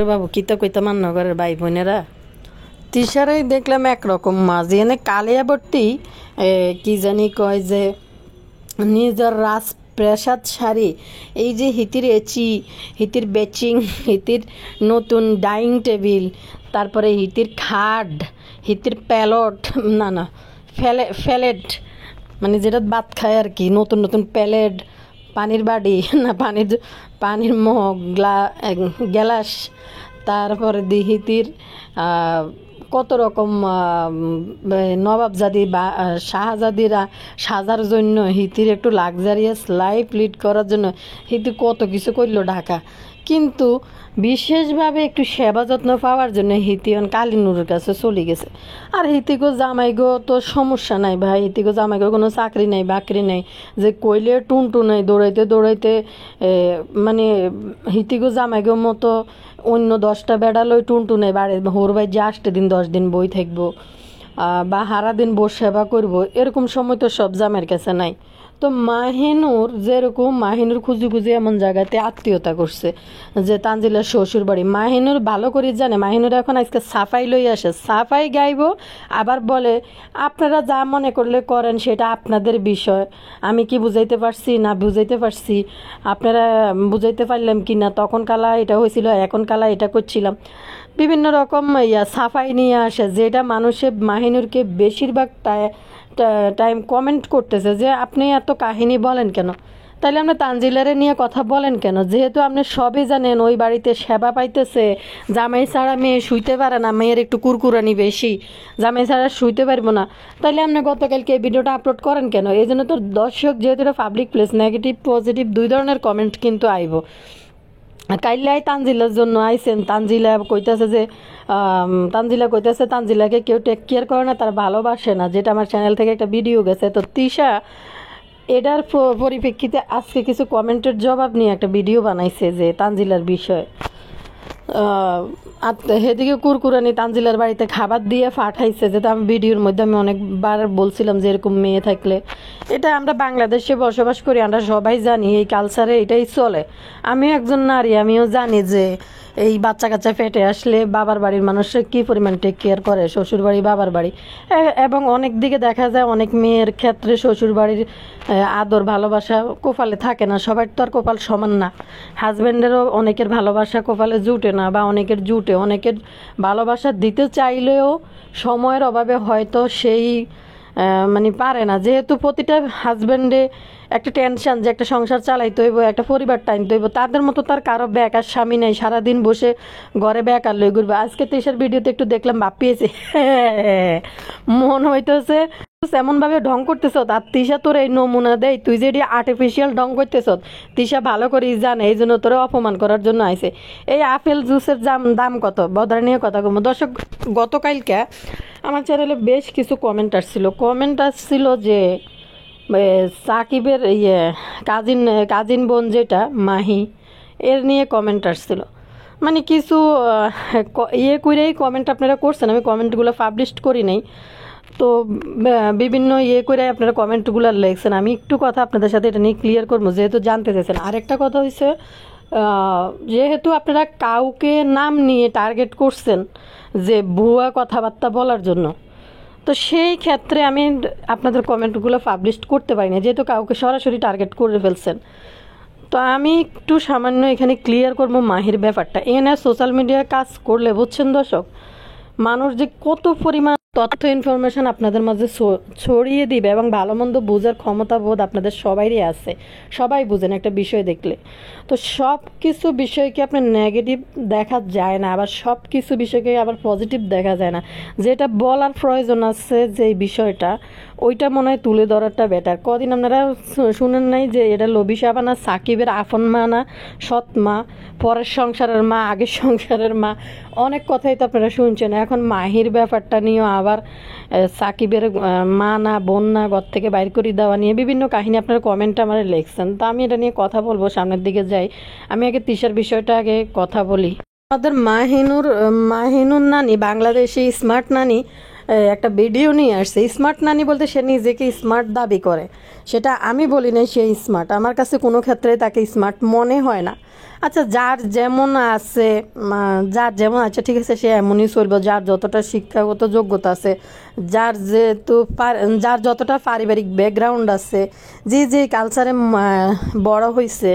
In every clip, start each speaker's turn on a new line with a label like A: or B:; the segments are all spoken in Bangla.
A: বাবু কিতা কইতা মান্য করে ভাই বোনেরা তিসারাই দেখলাম একরকম মাঝি এনে কালিয়াবর্তী কি জানি কয় যে নিজের রাজপ্রাসাদ সারি এই যে হিতির এচি হিতির বেচিং হিতির নতুন ডাইনিং টেবিল তারপরে হিতির খাট হিতির প্যালট না ফ্যালেট মানে যেটা ভাত খায় আর কি নতুন নতুন প্যালেট পানির বাড়ি না পানির মগ গ্লাস তারপরে দিহিতির কত রকম নবাবজাদি বা শাহজাদিরা সাজার জন্য হিতির একটু লাক্সারিয়াস লাইফ লিড করার জন্য হিতি কত কিছু করলো ঢাকা কিন্তু বিশেষভাবে একটু সেবা যত্ন পাওয়ার জন্য হিতিয়ন কালিনুরের কাছে চলে গেছে। আর হিতিগো জামাইগো তো সমস্যা নাই ভাই, হিতিগো জামাইগো কোনো চাকরি নাই বাকরি নাই যে কইলে টুনটু নাই দৌড়াইতে দৌড়াইতে মানে হিতিগো জামাইগো মতো অন্য 10টা বেড়া লই টুনটু নাই বাড়ি হোর ভাই যে 8 দিন 10 দিন বই থাকবো বা হারা দিন বই সেবা করবো এরকম সময় তো সব জামাইয়ের কাছে নাই। তো মাহিনুর যেরকম মাহিনুর খুঁজে খুঁজে এমন জায়গাতে আত্মীয়তা করছে যে তানজিলার শ্বশুর বাড়ি মাহিনুর ভালো করে জানে মাহিনুর এখন আজকে সাফাই লই আসে সাফাই গাইব আবার বলে আপনারা যা মনে করলে করেন সেটা আপনাদের বিষয়, আমি কি বুঝাইতে পারছি না বুঝাইতে পারছি আপনারা বুঝাইতে পারলাম কি না, তখন কালা এটা হয়েছিল এখন কালা এটা করছিলাম বিভিন্ন রকম সাফাই নিয়ে আসে যেটা মানুষের মাহিনুরকে বেশিরভাগ টাইম কমেন্ট করতেছে যে আপনি এত কাহিনী বলেন কেন, তাইলে আপনি তানজিলারে নিয়ে কথা বলেন কেন, যেহেতু আপনি সবই জানেন ওই বাড়িতে সেবা পাইতেছে জামাই ছাড়া মেয়ে শুইতে পারে না, মেয়ের একটু কুরকুরানি বেশি জামাই ছাড়া শুইতে পারবো না, তাইলে আপনি গতকালকে এই ভিডিওটা আপলোড করেন কেন। এই জন্য তো দর্শক যেহেতু এটা পাবলিক প্লেস নেগেটিভ পজিটিভ দুই ধরনের কমেন্ট কিন্তু আইব। কাইলাই তানজিলার জন্য আইসেন তানজিলা কইতাছে যে তানজিলাকে কেউ টেক কেয়ার করে না তার ভালোবাসে না, যেটা আমার চ্যানেল থেকে একটা ভিডিও গেছে। তো তিশা এটার পরিপ্রেক্ষিতে আজকে কিছু কমেন্টের জবাব নিয়ে একটা ভিডিও বানাইছে যে তানজিলার বিষয়ে সেদিকে কুরকুরানি তানজিলার বাড়িতে খাবার দিয়ে পাঠাইছে, যেটা আমি ভিডিওর মধ্যে আমি অনেকবার বলছিলাম যে এরকম মেয়ে থাকলে এটা আমরা বাংলাদেশে বসবাস করি আমরা সবাই জানি এই কালচারে এটাই চলে। আমিও একজন নারী আমিও জানি যে এই বাচ্চা কাচ্চা ফেটে আসলে বাবার বাড়ির মানুষরা কী পরিমাণ টেক কেয়ার করে শ্বশুর বাড়ি বাবার বাড়ি এবং অনেক দিকে দেখা যায় অনেক মেয়ের ক্ষেত্রে শ্বশুর বাড়ির আদর ভালোবাসা কপালে থাকে না, সবার তো আর কপাল সমান না, হাজব্যান্ডেরও অনেকের ভালোবাসা কপালে জুটে না বা অনেকের জুটে, অনেকের ভালোবাসা দিতে চাইলেও সময়ের অভাবে হয়তো সেই মানে পারে না, যেহেতু প্রতিটা হাজব্যান্ডে একটা টেনশন যে একটা সংসার চালাইতে হইব একটা পরিবার টাইনতে হইব, তাদের মতো তার কারো বেকার স্বামী নেই সারাদিন বসে ঘরে বেকার লই ঘুরবে। আজকে তেইশের ভিডিওতে একটু দেখলাম বাপিয়েছে মন হইতেছে এমনভাবে ঢং করতেছ আর তিশা তোর এই নমুনা দেয় তুই যে এটি আর্টিফিশিয়াল ঢং করতেছ তিশা ভালো করে জানে এই জন্য তোরে অপমান করার জন্য আইছে। এই আপেল জুসের দাম কত বদরা নিয়ে কথা কম দর্শক গতকালকে আমার চ্যানেলে বেশ কিছু কমেন্ট আসছিল যে সাকিবের কাজিন বোন যেটা মাহি এর নিয়ে কমেন্ট আসছিল, মানে কিছু করেই কমেন্ট আপনারা করছেন, আমি কমেন্টগুলো পাবলিশ করি নাই তো বিভিন্ন করে আপনারা কমেন্টগুলো লিখছেন, আমি একটু কথা আপনাদের সাথে এটা নিয়ে ক্লিয়ার করবো যেহেতু জানতে চাইছেন। আরেকটা কথা হয়েছে যেহেতু আপনারা কাউকে নাম নিয়ে টার্গেট করছেন যে ভুয়া কথাবার্তা বলার জন্য, তো সেই ক্ষেত্রে আমি আপনাদের কমেন্টগুলো পাবলিশ করতে পারি না যেহেতু কাউকে সরাসরি টার্গেট করে ফেলছেন। তো আমি একটু সামান্য এখানে ক্লিয়ার করবো মাহির ব্যাপারটা এখানে সোশ্যাল মিডিয়ায় কাজ করলে বুঝছেন দর্শক মানুষ যে কত পরিমাণ তথ্য ইনফরমেশন আপনাদের মাঝে ছড়িয়ে দিবে এবং ভালো মন্দ বোঝার ক্ষমতা বোধ আপনাদের সবাইরই আছে, সবাই বুঝেন একটা বিষয় দেখলে। তো সব কিছু বিষয়কে আপনার নেগেটিভ দেখা যায় না আবার সব কিছু বিষয়কে আবার পজিটিভ দেখা যায় না, যেটা বলার প্রয়োজন আছে যে বিষয়টা ওইটা মনে হয় তুলে ধরাটা বেটার। কদিন আপনারা শুনেন নাই যে এটা লবি সাবানা সাকিবের আপন মা না সৎ মা, পরের সংসারের মা আগের সংসারের মা, অনেক কথাই তো আপনারা শুনছেন। এখন মাহির ব্যাপারটা নিয়েও আবার সাকিবের মা না বোন না ঘর থেকে বাইর করে দেওয়া নিয়ে বিভিন্ন কাহিনী আপনারা কমেন্টে আমার লিখছেন, তো আমি এটা নিয়ে কথা বলবো সামনের দিকে যাই। আমি আগে তিশার বিষয়টা আগে কথা বলি। আমাদের মাহিনুর নানি বাংলাদেশি স্মার্ট নানি একটা ভিডিও নিয়ে আসছে। স্মার্ট নানি বলতে সে নিজেকে স্মার্ট দাবি করে, সেটা আমি বলি না সে স্মার্ট, আমার কাছে কোনো ক্ষেত্রে তাকে স্মার্ট মনে হয় না। আচ্ছা, যার যেমন আছে, যার যেমন আছে ঠিক আছে, সে এমনই চলবে। যার যতটা শিক্ষাগত যোগ্যতা আছে, যার যেহেতু যার যতটা পারিবারিক ব্যাকগ্রাউন্ড আছে, যে যে কালচারে বড় হয়েছে,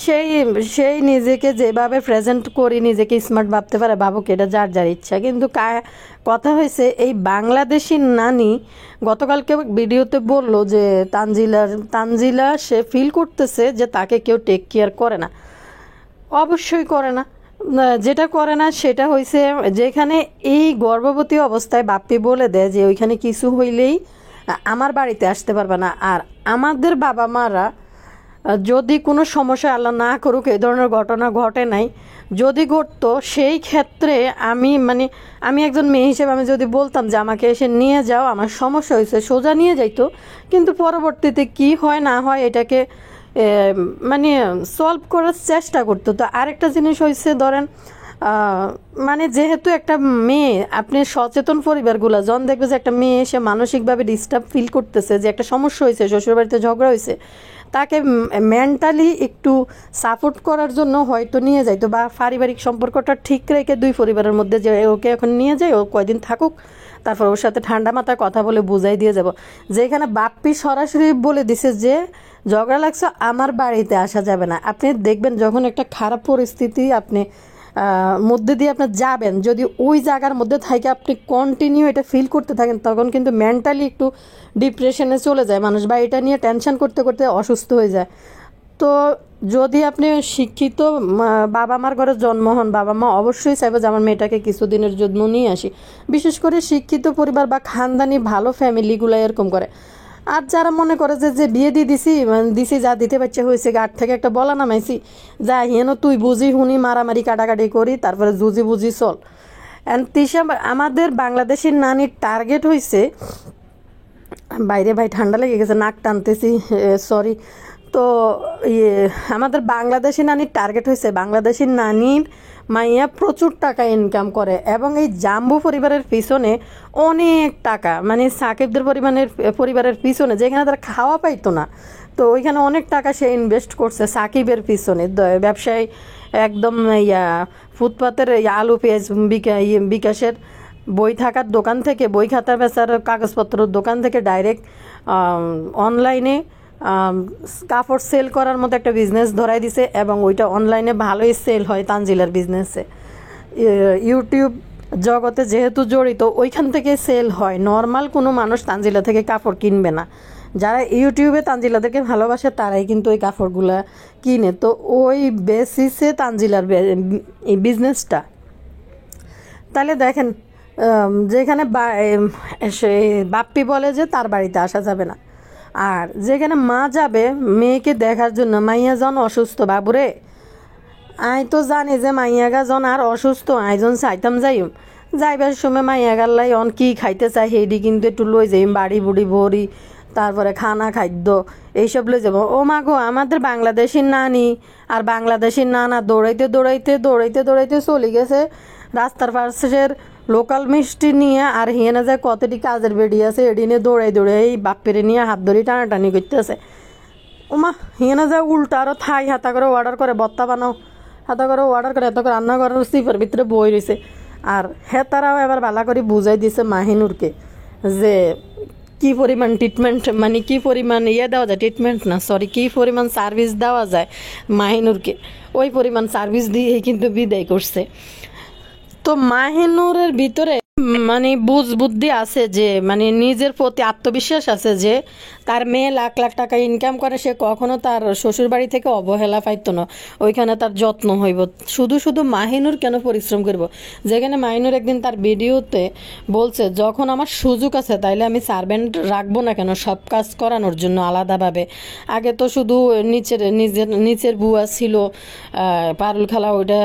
A: সেই সেই নিজেকে যেভাবে প্রেজেন্ট করি নিজেকে স্মার্ট ভাবতে পারে, ভাবুক, এটা যার যার ইচ্ছা। কিন্তু কথা হয়েছে এই বাংলাদেশি নানি গতকালকে ভিডিওতে বললো যে তানজিলা সে ফিল করতেছে যে তাকে কেউ টেক কেয়ার করে না। অবশ্যই করে না। যেটা করে না সেটা হয়েছে যেখানে এই গর্ভবতী অবস্থায় বাপ্পি বলে দেয় যে ওইখানে কিছু হইলেই আমার বাড়িতে আসতে পারবে না। আর আমাদের বাবা মারা যদি কোনো সমস্যা আল্লাহ না করুক এই ধরনের ঘটনা ঘটে নাই, যদি ঘটতো সেই ক্ষেত্রে আমি একজন মেয়ে হিসেবে আমি যদি বলতাম যে আমাকে এসে নিয়ে যাও, আমার সমস্যা হয়েছে, সোজা নিয়ে যাইতো। কিন্তু পরবর্তীতে কি হয় না হয় এটাকে সলভ করার চেষ্টা করতো। তো আরেকটা জিনিস হয়েছে, ধরেন যেহেতু একটা মেয়ে, আপনি সচেতন পরিবারগুলো যখন দেখবে যে একটা মেয়ে সে মানসিকভাবে ডিস্টার্ব ফিল করতেছে, যে একটা সমস্যা হয়েছে, শ্বশুরবাড়িতে ঝগড়া হয়েছে, তাকে মেন্টালি একটু সাপোর্ট করার জন্য হয়তো নিয়ে যাইতো, বা পারিবারিক সম্পর্কটা ঠিক রেখে দুই পরিবারের মধ্যে যে ওকে এখন নিয়ে যায়, ও কয়দিন থাকুক, তারপর ওর সাথে ঠান্ডা মাথায় কথা বলে বুঝাই দিয়ে যাব। যেখানে বাপ্পি সরাসরি বলে দিছে যে ঝগড়া লাগছে, আমার বাড়িতে আসা যাবে না। আপনি দেখবেন যখন একটা খারাপ পরিস্থিতি আপনি মধ্যে দিয়ে আপনি যাবেন, যদি ওই জায়গার মধ্যে থাকে আপনি কন্টিনিউ এটা ফিল করতে থাকেন, তখন কিন্তু মেন্টালি একটু ডিপ্রেশনে চলে যায় মানুষ, বা এটা নিয়ে টেনশন করতে করতে অসুস্থ হয়ে যায়। তো যদি আপনি শিক্ষিত বাবা মার ঘরে জন্ম হন, বাবা মা অবশ্যই চাইবে যে আমার মেয়েটাকে কিছুদিনের জন্য নিয়ে আসি। বিশেষ করে শিক্ষিত পরিবার বা খানদানি ভালো ফ্যামিলিগুলো এরকম করে। আর যারা মনে করে যে বিয়ে দিয়ে দিছি যা দিতে বাচ্চা হয়েছে, গাঠ থেকে একটা বলা নামাইছি, যা হেন তুই বুঝি হুনি মারামারি কাটাকাটি করি, তারপরে জুজি বুঝি চল। অ্যান্ড তিশা, আমাদের বাংলাদেশের নানির টার্গেট হয়েছে, বাইরে ভাই ঠান্ডা লেগে গেছে, নাক টানতেছি, সরি। তো আমাদের বাংলাদেশি নানির টার্গেট হয়েছে, বাংলাদেশি নানির মাইয়া প্রচুর টাকা ইনকাম করে, এবং এই জাম্বু পরিবারের পিছনে অনেক টাকা, সাকিবদের পরিবারের পিছনে, যেখানে তারা খাওয়া পাইতো না, তো ওইখানে অনেক টাকা সে ইনভেস্ট করছে সাকিবের পিছনে। ব্যবসায়ী একদম ফুটপাতের আলু পেঁয়াজ বিকাশের বই থাকার দোকান থেকে, বই খাতা বেচার কাগজপত্রের দোকান থেকে ডাইরেক্ট অনলাইনে কাপড় সেল করার মতো একটা বিজনেস ধরাই দিছে, এবং ওইটা অনলাইনে ভালোই সেল হয় তানজিলার বিজনেসে। ইউটিউব জগতে যেহেতু জড়িত, ওইখান থেকে সেল হয়। নর্মাল কোনো মানুষ তানজিলা থেকে কাপড় কিনবে না। যারা ইউটিউবে তানজিলাদেরকে ভালোবাসে তারাই কিন্তু ওই কাপড়গুলা কিনে। তো ওই বেসিসে তানজিলার এই বিজনেসটা। তাহলে দেখেন, যেখানে বাপ্পি বলে যে তার বাড়িতে আসা যাবে না, আর যেখানে মা যাবে মেয়েকে দেখার জন্য, মাইয়া জন অসুস্থ, বাবুরে আই তো জানি যে মাইয়াগা জন আর অসুস্থ, আইজন চাইতাম যাইবার সময় মাইয়াগার লাই অন কি খাইতে চাই সেইটি কিন্তু একটু লই যাই, বাড়ি বুড়ি ভরি, তারপরে খানা খাদ্য এইসব লই যাব। ও মা গো, আমাদের বাংলাদেশি নানি আর বাংলাদেশি নানা দৌড়াইতে দৌড়াইতে দৌড়াইতে দৌড়াইতে চলে গেছে রাস্তার পাশের লোকাল মিষ্টি নিয়ে, আর হিয়েনে যায় কতটি কাজের বেড়ি আছে এডিনে দৌড়াই দৌড়াই এই বাপ্পেরে নিয়ে হাত ধরে টানাটানি করতেছে। ওমা, হিয়েনে যায় উল্টা আরও থাই হাতা করে অর্ডার করে, বত্তা বানাও হাতা করে অর্ডার করে, এত করে রান্না করার সিপের ভিতরে বই রয়েছে। আর তারাও এবার বালা করে বুঝাই দিছে মাহিনুরকে যে কি পরিমাণ ট্রিটমেন্ট, কি পরিমাণ দেওয়া যায়, ট্রিটমেন্ট না সরি, কি পরিমাণ সার্ভিস দেওয়া যায় মাহিনুরকে, ওই পরিমাণ সার্ভিস দিয়ে কিন্তু বিদায় করছে। তো মাহিনুরের ভিতরে বুঝ বুদ্ধি আছে, যে নিজের প্রতি আত্মবিশ্বাস আছে যে তার মেয়ে লাখ লাখ টাকা ইনকাম করে, সে কখনো তার শ্বশুর বাড়ি থেকে অবহেলা পাইতো না, ওইখানে তার যত্ন হইব। শুধু শুধু মাহিনুর কেন পরিশ্রম করব? যেখানে মাহিনুর একদিন তার ভিডিওতে বলছে, যখন আমার সুযোগ আছে তাইলে আমি সার্ভেন্ট রাখবো না কেন, সব কাজ করানোর জন্য আলাদাভাবে। আগে তো শুধু নিচের বুয়া ছিল পারুল খালা, ওইটা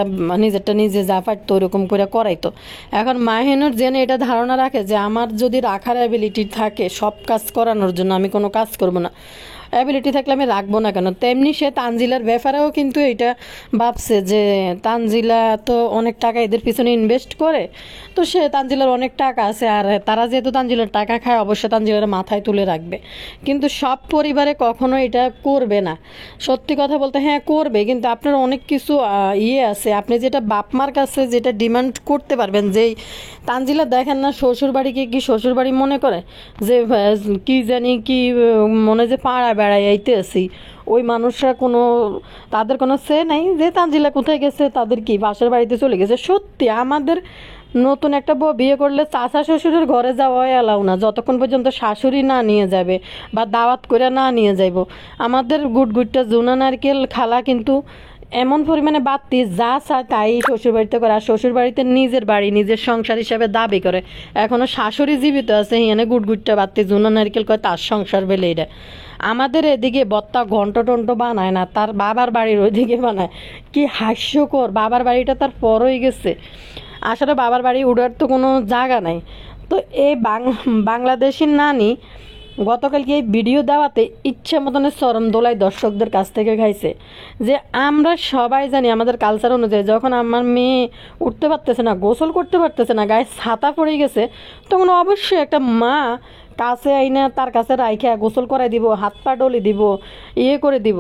A: নিজেরটা নিজে যা পারতো ওরকম করে করাইতো। এখন মাহিনুর যেন এটা ধারণা রাখে যে আমার যদি রাখার অ্যাবিলিটি থাকে সব কাজ করানোর জন্য, আমি কোনো কাজ করব না। অ্যাবিলিটি থাকলে আমি রাখবো না কেন। তেমনি সে তানজিলার ব্যাপারেও কিন্তু এটা ভাবছে যে তানজিলা তো অনেক টাকা এদের পিছনে ইনভেস্ট করে, তো সে তানজিলার অনেক টাকা আছে, আর তারা যেহেতু তানজিলার টাকা খায় অবশ্যই তানজিলার মাথায় তুলে রাখবে। কিন্তু সব পরিবারে কখনো এটা করবে না। সত্যি কথা বলতে হ্যাঁ করবে, কিন্তু আপনার অনেক কিছু আছে, আপনি যেটা বাপ মার কাছে যেটা ডিমান্ড করতে পারবেন। যেই তানজিলা দেখেন না শ্বশুরবাড়িকে কি শ্বশুরবাড়ি মনে করে, যে কি জানি কি মনে যে পাড়া বেড়াই আইতে আসি, ওই মানুষরা কোনো তাদের কোনো সে নাই যে তানজিলা কোথায় গেছে, তাদের কি পাশের বাড়িতে চলে গেছে। সত্যি আমাদের নতুন একটা বউ বিয়ে করলে চাচা শ্বশুরের ঘরে যাওয়া এলাও না যতক্ষণ পর্যন্ত শাশুড়ি না নিয়ে যাবে বা দাওয়াত করে না নিয়ে যাইব। আমাদের গুটগুটটা জুনা নারকেল খালা কিন্তু এমন পরিমাণে বাড়তি যা চায় তাই শ্বশুরবাড়িতে করে, আর শ্বশুরবাড়িতে নিজের বাড়ি নিজের সংসার হিসাবে দাবি করে। এখনও শাশুড়ি জীবিত আছে, হিয়ানে গুটগুটটা বাড়তি জুনা নারকেল করে তার সংসার বেলে এটা। আমাদের এদিকে বত্তা ঘন্ট টন্ট বানায় না, তার বাবার বাড়ির ওইদিকে বানায়। কি হাস্যকর, বাবার বাড়িটা তার পর হয়ে গেছে। আসলে বাবার বাড়ি উড়ার তো কোনো জায়গা নাই। তো এই বাংলাদেশি নানি গতকালকে এই ভিডিও দেওয়াতে ইচ্ছে মতনের চরম দোলাই দর্শকদের কাছ থেকে খাইছে। যে আমরা সবাই জানি আমাদের কালচার অনুযায়ী যখন আমার মেয়ে উঠতে পারতেছে না, গোসল করতে পারতেছে না, গায়ে ছাতা পড়ে গেছে, তখন অবশ্যই একটা মা কাছে আইনা তার কাছে রাইখা গোসল করাই দিব, হাত পা ডলি দিব, ইয়ে করে দিব।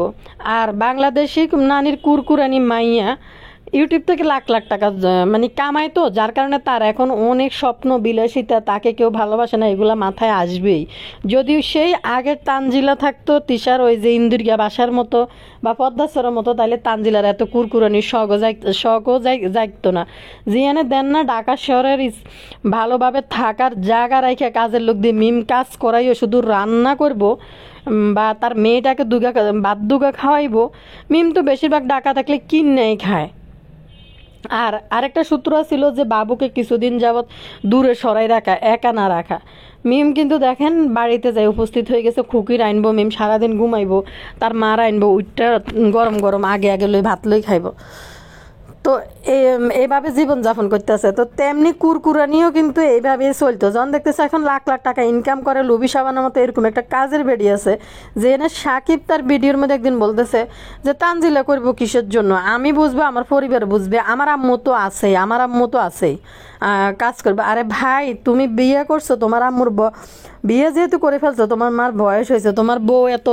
A: আর বাংলাদেশি নানির কুরকুরানি মাইয়া ইউটিউব থেকে লাখ লাখ টাকা মানে কামায়, তো যার কারণে তার এখন অনেক স্বপ্ন বিলাসিতা, তাকে কেউ ভালোবাসে না, এগুলা মাথায় আসবেই। যদিও সেই আগের তানজিলা থাকতো তিশার ওই যে ইন্দুরিয়া বাসার মতো বা পদ্মাচরের মতো, তাহলে তানজিলার এত কুরকুরানি শখও জাগতো না। জিয়ানে দেন না ঢাকা শহরের ভালোভাবে থাকার জায়গা রাইখে কাজের লোক দিয়ে মিম কাজ করাইও শুধু রান্না করব বা তার মেয়েটাকে ভাত দুগা খাওয়াইবো। মিম তো বেশিরভাগ ঢাকা থাকলে কিনেই খায়। আর আরেকটা সূত্র ছিল যে বাবুকে কিছুদিন যাবৎ দূরে সরাই রাখা, একা না রাখা। মিম কিন্তু দেখেন বাড়িতে যাই উপস্থিত হয়ে গেছে, খুকির আনবো, মিম সারাদিন ঘুমাইবো, তার মার আনবো, উইটটা গরম গরম আগে আগে লই ভাত লই খাইব। তো এইভাবে জীবনযাপন করতেছে। তো তেমনি কুরকুরানিও কিন্তু এইভাবেই চলতো। যখন দেখতেছে এখন লাখ লাখ টাকা ইনকাম করে লুবি সাবানের মতো এরকম একটা কাজের বেডি আছে, যে এনে সাকিব তার ভিডিওর মধ্যে একদিন বলতেছে যে তানজিলা করবো কিসের জন্য, আমি বুঝবো, আমার পরিবার বুঝবে, আমার আম্মু তো আছেই, আমার আম্মু তো আছেই, কাজ করবে। আরে ভাই তুমি বিয়ে করছো, তোমার আম্মুর বিয়ে যেহেতু করে ফেলছো, তোমার মার বয়স হয়েছে, তোমার বউ এত,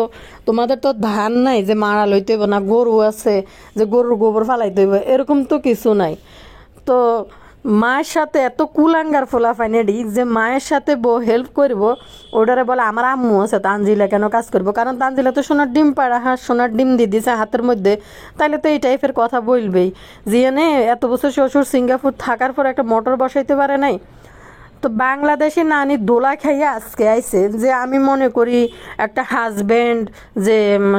A: তোমাদের তো ধান নাই যে মারা লইতে হইব, না গরু আছে যে গরুর গোবর ফালাইতে হইব, এরকম তো কিছু নাই। তো মায়ের সাথে এত কুলাঙ্গার ফোলাফাইনেডি যে মায়ের সাথে বউ হেল্প করব, ওটারে বলে আমার আম্মু আছে, তানজিলা কেন কাজ করবো? কারণ তানজিলা তো সোনার ডিম পাড়া হাঁস, সোনার ডিম দিয়ে দিছে হাতের মধ্যে, তাইলে তো এই টাইপের কথা বলবেই। জিয়ানে এত বছর শ্বশুর সিঙ্গাপুর থাকার পর একটা মোটর বসাইতে পারে নাই। তো বাংলাদেশে নানি দোলা খাইয়া আজকে আইছে যে আমি মনে করি একটা হাজব্যান্ড যে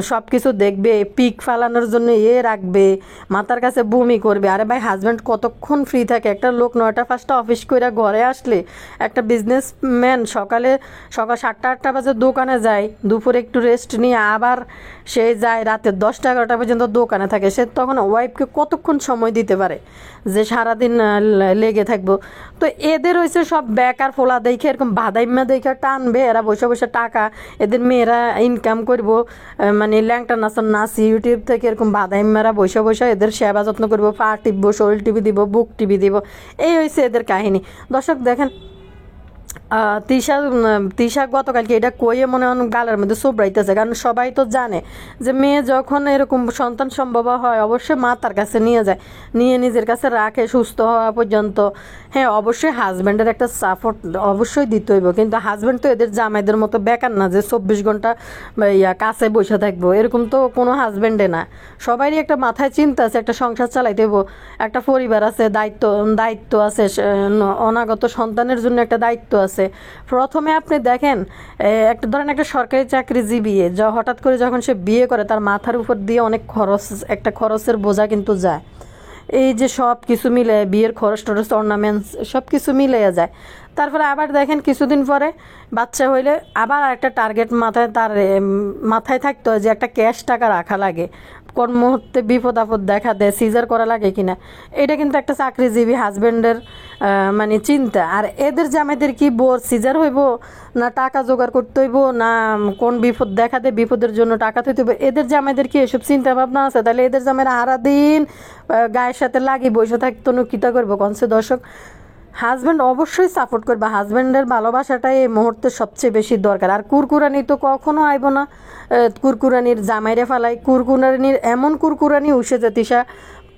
A: সব কিছু দেখবে, পিক ফালানোর জন্য রাখবে, মাথার কাছে বমি করবে। আরে ভাই হাজব্যান্ড কতক্ষণ ফ্রি থাকে? একটা লোক 9টা 5টা অফিস করে ঘরে আসলে, একটা বিজনেসম্যান সকাল 7টা 8টা বাজে দোকানে যায়, দুপুরে একটু রেস্ট নিয়ে আবার সে যায় রাতে 10টা 11টা পর্যন্ত দোকানে থাকে, সে তখন ওয়াইফকে কতক্ষণ সময় দিতে পারে যে সারাদিন লেগে থাকবো? তো এদের হয়েছে সব বেকার ফোলা দেখে এরকম বাদাইম্মা দেখে টানবে, এরা বসে বসে টাকা, এদের মেয়েরা ইনকাম করবো, মানে ল্যাংটা নাচন নাচ ইউটিউব থেকে এরকম বাদাইম্মারা বসে বসে এদের সেবা যত্ন করবো, পা টিপবো, শরীর টিভি দিব, বুক টিভি দিব, এই হয়েছে এদের কাহিনী। দর্শক দেখেন তিশা গতকালকে এটা কইয়ে মনে হয় গালের মধ্যে চোবড়াইতেছে, কারণ সবাই তো জানে যে মেয়ে যখন এরকম সন্তান সম্ভব হয় অবশ্যই মা তার কাছে নিয়ে যায়, নিয়ে নিজের কাছে রাখে সুস্থ হওয়া পর্যন্ত। হ্যাঁ অবশ্যই হাজব্যান্ডের একটা সাপোর্ট অবশ্যই দিতে হইব, কিন্তু হাজব্যান্ড তো এদের জামাইদের মতো বেকার না যে 24 ঘন্টা কাছে বসে থাকবো, এরকম তো কোনো হাজব্যান্ডে না। সবারই একটা মাথায় চিন্তা আছে, একটা সংসার চালাইতে হইব, একটা পরিবার আছে, দায়িত্ব আছে, অনাগত সন্তানের জন্য একটা দায়িত্ব আছে। প্রথমে আপনি দেখেন একটা ধরেন একটা সরকারি চাকরিজীবী হঠাৎ করে যখন সে বিয়ে করে, তার মাথার উপর দিয়ে অনেক একটা খরচের বোঝা কিন্তু যায়। এই যে সব কিছু মিলে বিয়ের খরচ টরচ অর্নামেন্টস সব কিছু মিলে যায়। তারপরে আবার দেখেন কিছুদিন পরে বাচ্চা হইলে আবার একটা টার্গেট মাথায় থাকতে হয় যে একটা ক্যাশ টাকা রাখা লাগে, কোন মুহূর্তে বিপদ আপদ দেখা দেয়, সিজার করা লাগে কিনা, এটা কিন্তু একটা চাকরিজীবী হাজবেন্ডের মানে চিন্তা। আর এদের জামাইদের কি বোর সিজার হইব, না টাকা জোগাড় করতে হইব, না কোন বিপদ দেখা দেয় বিপদের জন্য টাকা থইতে হইব, এদের জামাইদের কি এসব চিন্তা ভাবনা আছে? তাহলে এদের জামাইরা সারাদিন গায়ের সাথে লাগি বসে থাকতো কিতা করবো কনসে দর্শক? হাজব্যান্ড অবশ্যই সাপোর্ট করবে, হাজব্যান্ডের ভালোবাসাটাই এই মুহূর্তে সবচেয়ে বেশি দরকার। আর কুরকুরানি তো কখনো আইব না, কুরকুরানির জামাইরে ফালাই, কুরকুরানির এমন কুরকুরানি উঠে যে তিশা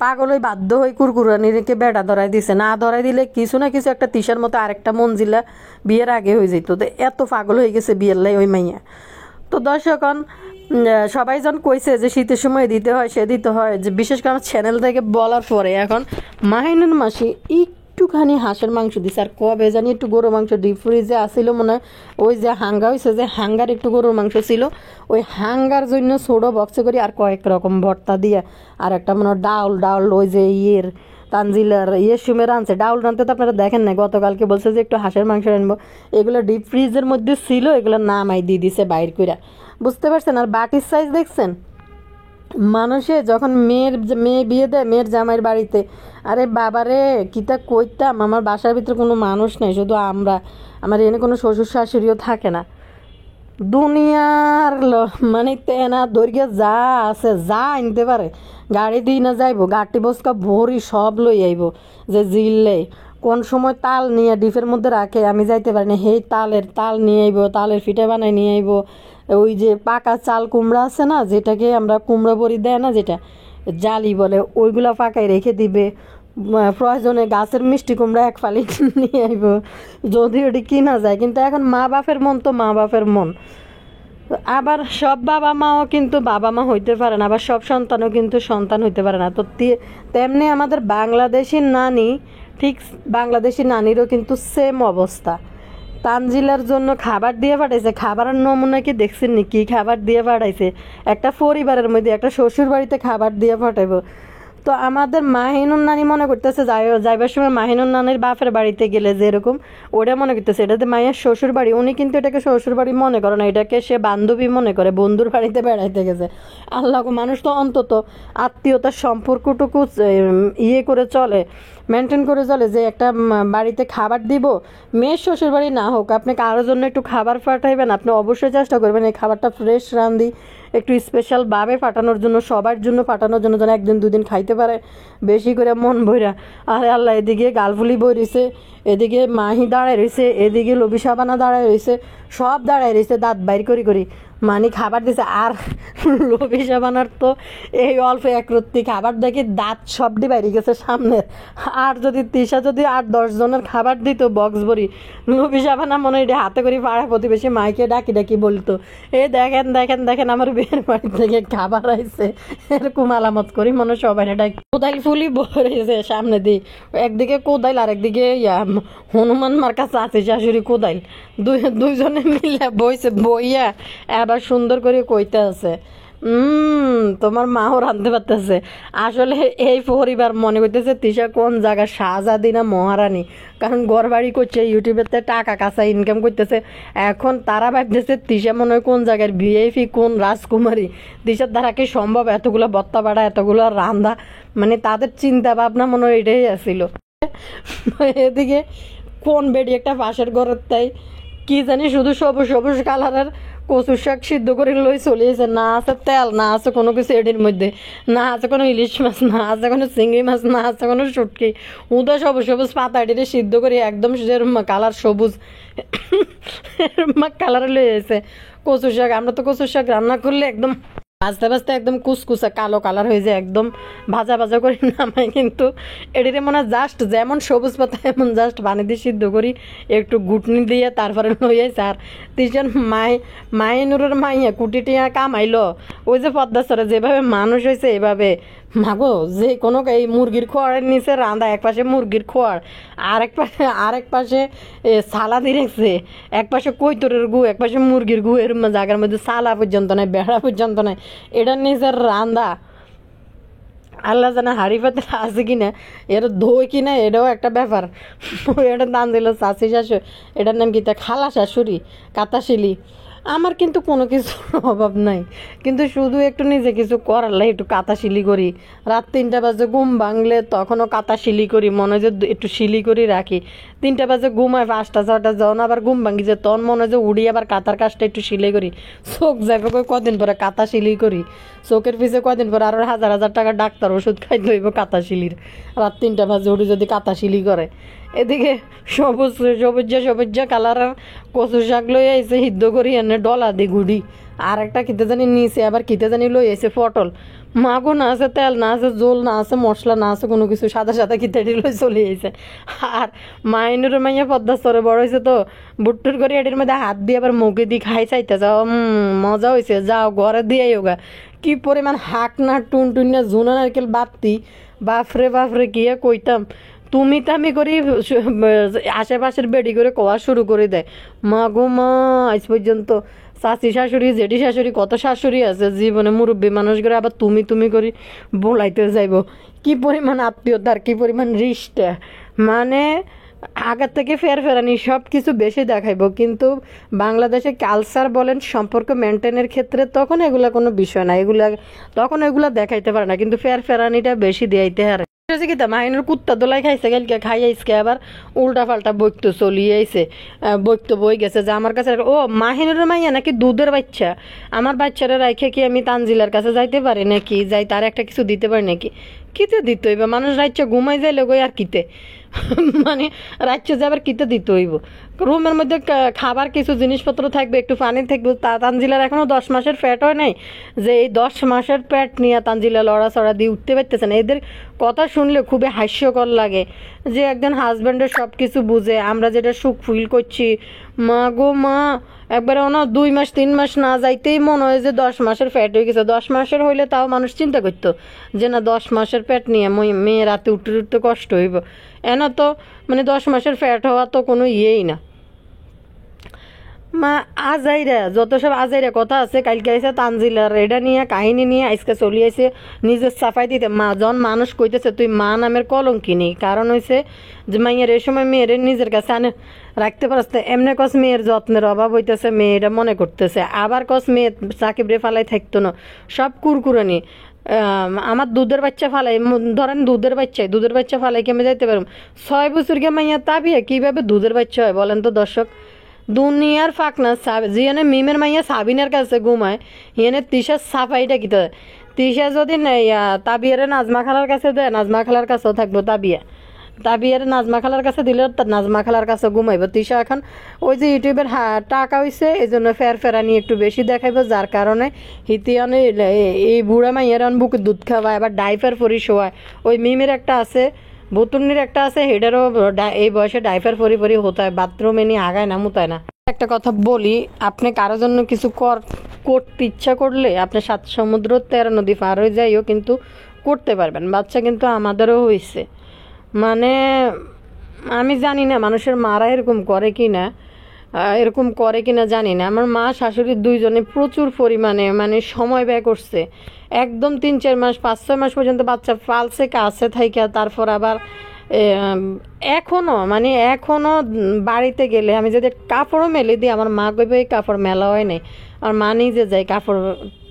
A: পাগল হয়ে বাধ্য হয়ে কুরকুরানিকে বেড়া ধরাই দিছে, না ধরাই দিলে কিছু না কিছু একটা তিশার মতো আরেকটা মঞ্জিলা বিয়ের আগে হয়ে যেত। তো এত পাগল হয়ে গেছে বিয়ের লাই ওই মাইয়া। তো দর্শকগণ, সবাই যখন কইছে যে শীতের সময় দিতে হয়, সে দিতে হয়, যে বিশেষ করে আমার চ্যানেল থেকে বলার পরে এখন মাহিনুর মাসি একটুখানি হাঁসের মাংস দিছে। আর কবে জানি একটু গরুর মাংস ডিপ ফ্রিজে আসিল মনে হয়, ওই যে হাঙ্গা হয়েছে, যে হাঙ্গার একটু গরুর মাংস ছিল, ওই হাঙ্গার জন্য ছোটো বক্সে করি আর কয়েক রকম ভর্তা দিয়ে, আর একটা মনে হয় ডাউল ওই যে তানজিলার সুমের আনছে ডাউল রানতে। তো আপনারা দেখেন না, গতকালকে বলছে যে একটু হাঁসের মাংস আনবো, এগুলো ডিপ ফ্রিজের মধ্যে ছিল, এগুলোর নামাই দিয়ে দিছে বাইর কইরা, বুঝতে পারছেন? আর বাটির সাইজ দেখছেন? মানুষে যখন মেয়ে বিয়ে দেয় মেয়ের জামাইয়ের বাড়িতে, আরে বাবারে কিতা কইতাম, আমার বাসার ভিতরে কোনো মানুষ নেই, শুধু আমার এনে কোনো শ্বশুর শাশুড়িও থাকে না, দুনিয়ার মানে তেনা দৈর্ঘ্য যা আছে যা আনতে পারে গাড়ি দিয়ে না যাইব, গাটি বসকা ভরি সব লই আইব, যে জিললে কোন সময় তাল নিয়ে ডিপের মধ্যে রাখে আমি যাইতে পারি না, সেই তাল নিয়ে আইব, তালের ফিটে বানাই নিয়ে আইব, ওই যে পাকা চাল কুমড়া আছে না, যেটাকে আমরা কুমড়া বড়ি দেয় না, যেটা জালি বলে, ওইগুলা পাকাই রেখে দিবে, প্রয়োজনে গাছের মিষ্টি কুমড়া এক ফালি নিয়ে আইব, যদি ওটি কিনা যায়। কিন্তু এখন মা বাপের মন তো মা বাপের মন, আবার সব বাবা মাও কিন্তু বাবা মা হইতে পারে না, আবার সব সন্তানও কিন্তু সন্তান হইতে পারে না। তো তেমনি আমাদের বাংলাদেশি নানি, ঠিক বাংলাদেশি নানিরও কিন্তু সেম অবস্থা। তানজিলার জন্য খাবার দিয়ে পাঠাইছে, খাবারের নমুনা কি দেখছেন নি? কি খাবার দিয়ে পাঠাইছে? একটা পরিবারের মধ্যে একটা শ্বশুর বাড়িতে খাবার দিয়ে পাঠাইব। তো আমাদের মাহিনুর নানি মনে করতেছে যাইবার সময় মাহিনুর নানির বাপের বাড়িতে গেলে যেরকম ওটা মনে করতেছে এটাতে মায়ের শ্বশুর বাড়ি, উনি কিন্তু এটাকে শ্বশুর বাড়ি মনে করে না, এটাকে সে বান্ধবী মনে করে, বন্ধুর বাড়িতে বেড়াইতে গেছে। আল্লাহ, মানুষ তো অন্তত আত্মীয়তার সম্পর্কটুকু করে চলে, মেনটেন করে চলে, যে একটা বাড়িতে খাবার দিব, মেয়ের শ্বশুর বাড়ি না হোক, আপনি কারোর জন্য একটু খাবার পাঠাইবেন, আপনি অবশ্যই চেষ্টা করবেন এই খাবারটা ফ্রেশ রান্ধি একটু স্পেশালভাবে পাঠানোর জন্য, সবার জন্য পাঠানোর জন্য, যেন একদিন দুদিন খাইতে পারে বেশি করে মন ভইরা। আরে আল্লাহ, এদিকে গালফুলি বই রয়েছে, এদিকে মাহি দাঁড়ায় রয়েছে, এদিকে লবি সাবানা দাঁড়ায় রয়েছে, সব দাঁড়ায় রয়েছে দাঁত বাইর করি মানে খাবার দিছে। আর লবি সাবানার তো এই অল্প এক রত্তি খাবার দেখি দাঁত সবটি বাইরে গেছে সামনে। আর যদি তিশা যদি 8-10 জনের খাবার দিত বক্স ভরি, লবি সাবানা মনে হয় হাতে করে পাড়া প্রতিবেশী মাইকে ডাকি বলতো, দেখেন আমার বিয়ের বাড়ি থেকে খাবার আইছে, এরকম আলামত করি মনে সবাই ডাকি। কোদাইল ফুলি বলেছে সামনে দিই, একদিকে কোদাইল আর একদিকে হনুমান মার্কা চাচি শাশুড়ি কোদাইল, দুইজনে মিলে বইয়া আবার সুন্দর করে কইতে আছে, তোমার মাও রাঁধতে পারতেছে। আসলে এই পরিবার মনে করতেছে তিশা কোন জায়গা শাহজাদি না মহারানী, কারণ ঘর বাড়ি করছে, ইউটিউবেতে টাকা কাঁচা ইনকাম করতেছে। এখন তারা ভাবতেছে তিশা মনে হয় কোন জায়গার ভিআইপি, কোন রাজকুমারী, তিশার দ্বারা কি সম্ভব এতগুলো বত্তা বাড়া, এতগুলো রান্দা, মানে তাদের চিন্তা ভাবনা মনে হয় এটাই আসছিল। এদিকে কোন বেডি একটা পাশের ঘরের তাই কি জানি শুধু সবুজ কালারের কচুর শাক সিদ্ধ করে লই চলিয়েছে, না আছে তেল, না আছে কোনো কিছু এডির মধ্যে, না আছে কোনো ইলিশ মাছ, না আছে কোনো চিংড়ি মাছ, না আছে কোনো শুটকি, উদা সবুজ পাতা এটিতে সিদ্ধ করে একদম কালার সবুজ কালার লইয়েছে কচুর শাক। আমরা তো কচুর শাক রান্না করলে একদম ভাজতে একদম কুচকুচা কালো কালার হয়ে যায়, একদম ভাজা করে নামাই, কিন্তু এটিতে মনে হয় জাস্ট যেমন সবুজ পাতা এমন জাস্ট পানি দিয়ে সিদ্ধ করি, একটু ঘুটনি দিয়ে তারপরে লইয়াছে। আর তিনজন মাইনুরের মাইয়া কুটিটিয়া কামাইলো, ওই যে পদ্মাচরে যেভাবে মানুষ হয়েছে এভাবে মাগো, যে কোনো এই মুরগির খোয়ারের নিচে রাঁধা, এক পাশে মুরগির খোয়ার, আরেক পাশে সালাদি রেখেছে, এক পাশে কৈতরের গু, এক পাশে মুরগির গু, এর জায়গার মধ্যে সালা পর্যন্ত নাই, বেড়া পর্যন্ত নাই, এটার নিচের রান্দা আল্লাহ জানে হাড়ি পাতে আছে কিনা, এর ধোয় কিনা এটাও একটা ব্যাপার। এটা দান দিল চাষি শাশুড়ি, এটার নাম কি তা খালা শাশুড়ি কাতাশিলি, আমার কিন্তু কোনো কিছুর অভাব নাই, কিন্তু শুধু একটু নিজে কিছু করার লাই একটু কাঁথা শিলি করি। রাত 3টা বাজে ঘুম ভাঙলে তখনও কাঁথা শিলি করি, মনে হয় যে একটু শিলি করে রাখি। 3টা বাজে ঘুমায়, 5টা 6টা যখন আবার ঘুম ভাঙি যে তখন মনে হয় যে উড়ি আবার কাঁথার কাজটা একটু সিলাই করি। চোখ যাবে কদিন পরে কাঁথা শিলি করি, চোখের পিছে কদিন পরে আরও হাজার হাজার টাকা ডাক্তার ওষুধ খাইতে হইব কাঁথা শিলির। রাত 3টা বাজে উঠি যদি কাঁথা শিলি করে। এদিকে সবুজ সবুজ কালারের কচু শাক লই আইছে, সিদ্ধ করি এনে ডলা দি ঘুড়ি। আর একটা কিতে জানি নিচে আবার কিতে জানি লই আইছে পটল। মাগো না আছে তেল, না আছে জোল, না আছে মশলা, না আছে কোনো কিছু, সাদা সাদা কিতেটি লই চলে আইছে। আর মাইনুর মাইয়া পদ্মা স্তরে বড় হয়েছে তো বুট্টুর করে এটির মধ্যে হাত দিয়ে আবার মুখে দিয়ে খাই চাইতে যাও, মজা হয়েছে, যাও ঘরে দিয়ে যোগা। কি পরিমাণ হাক না টুন না জুনা নারকেল বাপতি, বাপরে বাপরে গিয়ে কইতাম। তুমি তামি করি আশেপাশের বেডি করে কোয়া শুরু করে দেয়। মা গো মা, আজ পর্যন্ত চাচি শাশুড়ি জেঠি শাশুড়ি কত শাশুড়ি আছে জীবনে, মুরব্বী মানুষ করে আবার তুমি করি বলাইতে যাইব। কি পরিমাণ আত্মীয়তার, কি পরিমাণ রিস্টা, মানে আগের থেকে ফেরানি সব কিছু বেশি দেখাইব। কিন্তু বাংলাদেশে কালচার বলেন সম্পর্ক মেনটেনের ক্ষেত্রে তখন এগুলা কোনো বিষয় না, তখন এগুলা দেখাইতে পারে না, কিন্তু ফেরানিটা বেশি দিয়াইতে হারে। কি মাহিনের কুত্তা দোলাই খাইছে গেলকে, খাই আইসকে আবার উল্টা পাল্টা বইতো চলিয়ে আইছে, বইতো বই গেছে যে আমার কাছে। ও মাহিনের মাইয়া নাকি দুধের বাচ্চা, আমার বাচ্চারা রাইখে কি আমি তানজিলার কাছে যাইতে পারি নাকি, যাই তার একটা কিছু দিতে পারি নাকি? কিতে দিতে হইব, মানুষ রাইচ্ছে ঘুমাই যাইলে গই আর কিতে মানে রাইচ্ছে যাবার কিতে দিতে হইব। রুমের মধ্যে খাবার কিছু জিনিসপত্র থাকবে, একটু পানি থাকবে। তানজিলার এখনও 10 মাসের পেট হয় নাই যে এই 10 মাসের পেট নিয়ে তানজিলা লড়াচড়া দিয়ে উঠতে পারতেছে না। এদের কথা শুনলে খুবই হাস্যকর লাগে যে একজন হাজব্যান্ডের সব কিছু বুঝে আমরা যেটা সুখ ফিল করছি। মা গো মা, একবারে ওনা 2 মাস 3 মাস না যাইতেই মনে হয় যে 10 মাসের পেট হয়ে গেছে। 10 মাসের হইলে তাও মানুষ চিন্তা করতো যে না 10 মাসের পেট নিয়ে মেয়ে রাতে উঠতে কষ্ট হইব। এনা তো মানে 10 মাসের পেট হওয়া তো কোনো ইয়েই না। মা আজাইরা যত সব আজাইরা কথা আছে, কালকে আইসে তানজিলার এটা নিয়ে কাহিনী নিয়ে আজকে চলি আইসে নিজের সাফাই দিতে। মা জন মানুষ কইতেছে তুই মা নামের কলঙ্কিনি, কারণ হয়েছে যে মাইয়ের এই সময় মেয়ের নিজের কাছে আনে রাখতে পারস। এমনি কস মেয়ের যত্নের অভাব হইতেছে, মেয়েরা মনে করতেছে। আবার কস মেয়ে সাকিব রে ফালাই থাকতো না, সব কুরকুরানি। আমার দুধের বাচ্চা ফালাই, ধরেন দুধের বাচ্চা ফালাই কেমে যাইতে পারব? 6 বছর কে মাইয়া তাবিয়া কিভাবে দুধের বাচ্চা হয় বলেন তো দর্শক? দুনিয়ার ফাঁকনা জিয়ানে মিমের মাইয়া সাবিনের কাছে ঘুমায়, হিয়ানে তিশার সাফাইটা কি তো তিশা যদি তাবিয়ারে নাজমা খালার কাছে দেয়, নাজমা খালার কাছেও থাকবো তাবিয়ারে নাজমা খালার কাছে দিলে নাজমা খালার কাছে ঘুমাইব। তিশা এখন ওই যে ইউটিউবের টাকা হয়েছে এই জন্য ফেরানি একটু বেশি দেখাইব, যার কারণে হিতিয়ানে এই বুড়া মাইয়ার বুকে দুধ খাওয়ায়, আবার ডাইপার পরি শোয়ায়। ওই মিমের একটা আছে, বুতুন্নির একটা আছে, হেডারও এই বয়সে ডাইপার পরি হতে হয়, বাথরুমে নিয়ে আগায় না মুতায় না। একটা কথা বলি, আপনি কারোর জন্য কিছু করতে ইচ্ছা করলে আপনি 7 সমুদ্র 13 নদী পার হয়ে যাইও কিন্তু করতে পারবেন। বাচ্চা কিন্তু আমাদেরও হয়েছে, মানে আমি জানি না মানুষের মারা এরকম করে কি না জানি না। আমার মা শাশুড়ি দুইজনে প্রচুর পরিমাণে মানে সময় ব্যয় করছে, একদম 3-4 মাস 5-6 মাস পর্যন্ত বাচ্চা ফালছে কাছে থাইকা। তারপর আবার এখনও বাড়িতে গেলে আমি যদি কাপড়ও মেলে দিই, আমার মা কইবে এই কাপড় মেলা হয় নাই, আমার মা নিজে যায় কাপড়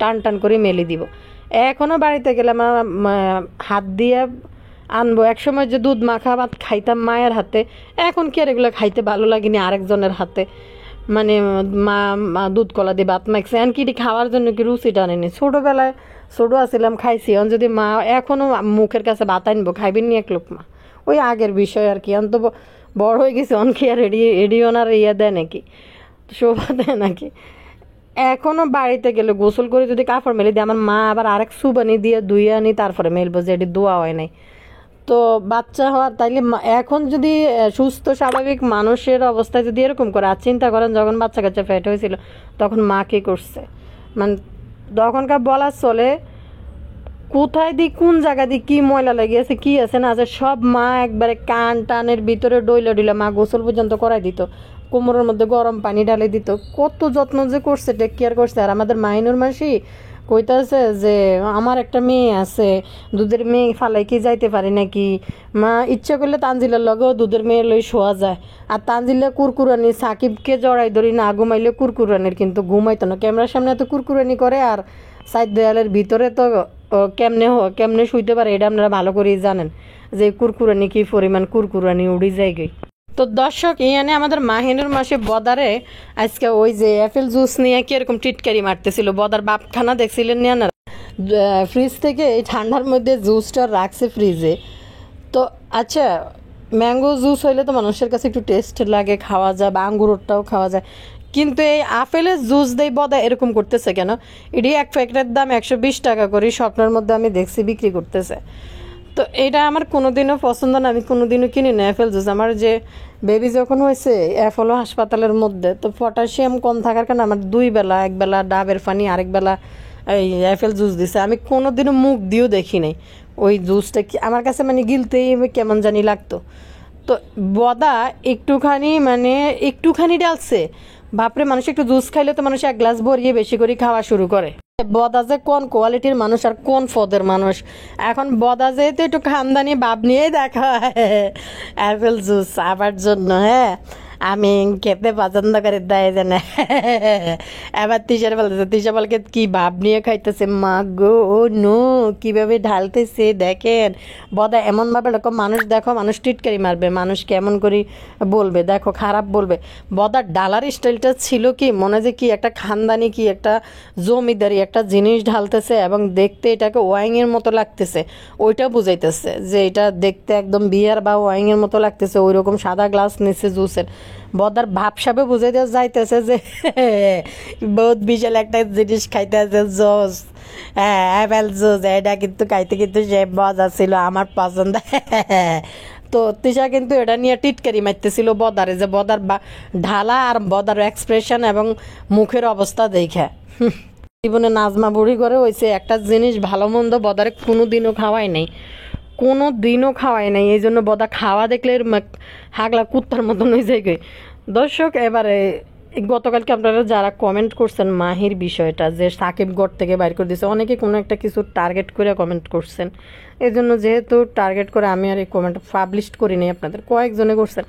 A: টান করে মেলে দিব। এখনও বাড়িতে গেলে আমার হাত দিয়ে আনবো। একসময় যে দুধ মাখা ভাত খাইতাম মায়ের হাতে, এখন কি আর এগুলো খাইতে ভালো লাগেনি আরেকজনের হাতে, মানে মা দুধ কলা দিয়ে ভাত মাখছে, এখন কি খাওয়ার জন্য কি রুচি টানেনি। ছোটোবেলায় ছোটো আসছিলাম খাইছি, এখন যদি মা এখনও মুখের কাছে ভাত আনবো খাইবেন নি এক লোক মা, ওই আগের বিষয় আর কি। অন্ত বড় হয়ে গেছে, অন কি আর এডিওনার দেয় নাকি, শোভা দেয় নাকি? এখনও বাড়িতে গেলে গোসল করে যদি কাপড় মেলে দিই, আমার মা আবার আরেক সুবানি দিয়ে ধুয়ে আনি তারপরে মেলবো, যে এটি ধোয়া হয় নাই। তো বাচ্চা হওয়ার তাইলে এখন যদি সুস্থ স্বাভাবিক মানুষের অবস্থায় যদি এরকম করে, আর চিন্তা করেন যখন বাচ্চা কাচ্চা ফ্যাট হয়েছিল তখন মা কী করছে, মানে তখনকার বলা চলে কোথায় দিই কোন জায়গা দিয়ে কী ময়লা লেগেছে কী আছে না আছে সব মা একবারে কান টানের ভিতরে ডইলা মা গোসল পর্যন্ত করাই দিত, কোমরের মধ্যে গরম পানি ঢালে দিত, কত যত্ন যে করছে, টেক কেয়ার করছে। আর আমাদের মাইনুর মাসি কইতাছে যে আমার একটা মেয়ে আছে, দুধের মেয়ে ফালাই কি যাইতে পারি নাকি, মা ইচ্ছা করলে তানজিলার লগেও দুধের মেয়ে লই শোয়া যায়। আর তানজিলা কুরকুরানি সাকিবকে জড়াই ধরি না ঘুমাইলে কুরকুরানির কিন্তু ঘুমাইতো না, ক্যামেরার সামনে এত কুরকুরানি করে আর সাইড দেয়ালের ভিতরে তো কেমনে শুইতে পারে এটা আপনারা ভালো করেই জানেন যে কুরকুরানি কি পরিমাণ কুরকুরানি উড়ি যায় গই। তো দর্শক ইয়ানে আমাদের মাহিনুর মাসে বদারে আজকে ওই যে অ্যাপেল জুস নিয়ে কিরকম টিটকারি মারতেছিল, বদার বাপখানা দেখছিলেন না না, ফ্রিজ থেকে এই ঠান্ডার মধ্যে জুসটা রাখছে ফ্রিজে। তো আচ্ছা, ম্যাঙ্গো জুস হইলে তো মানুষের কাছে একটু টেস্ট লাগে, খাওয়া যায়, বা আঙ্গুরটাও খাওয়া যায়, কিন্তু এই আপেলের জুস দেই বদা এরকম করতেছে কেন? এটি এক প্যাকেটের দাম 120 টাকা করে স্বপ্নের মধ্যে আমি দেখছি বিক্রি করতেছে। তো এটা আমার কোনোদিনও পছন্দ না, আমি কোনোদিনও কিনি না অ্যাপেল জুস। আমার যে বেবি যখন হয়েছে অ্যাপোলো হাসপাতালের মধ্যে, তো পটাশিয়াম কম থাকার কারণে আমার 2 বেলা, একবেলা ডাবের পানি, আরেক বেলা এই অ্যাপেল জুস দিছে। আমি কোনোদিনও মুখ দিয়েও দেখি নাই ওই জুসটা, কি আমার কাছে মানে গিলতেই কেমন জানি লাগতো। তো বদা একটুখানি ডালছে, বাপরে, মানুষ একটু জুস খাইলে তো মানুষ 1 গ্লাস ভরিয়ে বেশি করে খাওয়া শুরু করে। বদা যে কোন কোয়ালিটির মানুষ আর কোন পদের মানুষ, এখন বদা যেহেতু একটু খানদানি ভাব নিয়েই দেখা অ্যাপেল জুস আবার জন্য, হ্যাঁ আমি খেতে পছন্দ করে দেয় জানে। এবার তিশা বলকে কি ভাব নিয়ে খাইতেছে, মা গো ও নো, কিভাবে ঢালতেছে দেখেন। বদা এমনভাবে দেখো, মানুষ দেখো, মানুষ টিটকারি মারবে, মানুষ কেমন করে বলবে দেখো, খারাপ বলবে। বদার ডালার স্টাইলটা ছিল কি মনে, যে কি একটা খানদানি, কি একটা জমিদারি একটা জিনিস ঢালতেছে, এবং দেখতে এটাকে ওয়াইংয়ের মতো লাগতেছে, ওইটা বুঝাইতেছে যে এটা দেখতে একদম বিয়ার বা ওয়াইংয়ের মতো লাগতেছে। ওই রকম সাদা গ্লাস নিচ্ছে জুসের, বদার ভাবসাবে বুঝাই দেওয়া যাইতেছে যে বহুত বিশাল একটা জিনিস খাইতে আছে, জুস, হ্যাঁ অ্যাপেল জুস, এটা কিন্তু খাইতে কিন্তু সে মজা ছিল, আমার পছন্দ। তো তিশা কিন্তু এটা নিয়ে টিটকারি মারতেছিল বদারে, যে বদার ঢালা আর বদার এক্সপ্রেশন এবং মুখের অবস্থা দেখে। জীবনে নাজমা বুড়ি করে হয়েছে একটা জিনিস ভালো মন্দ বদারে কোনো দিনও খাওয়াই নাই, এই জন্য বদা খাওয়া দেখলে হাগলা কুত্তার মতন হয়ে যায়। দর্শক এবারে গতকালকে আপনারা যারা কমেন্ট করছেন মাহির বিষয়টা, যে সাকিব গড় থেকে বাইর করে দিয়েছে, অনেকে কোনো একটা কিছু টার্গেট করে কমেন্ট করছেন, এই জন্য যেহেতু টার্গেট করে আমি আর এই কমেন্ট পাবলিশ করিনি, আপনাদের কয়েকজনে করছেন।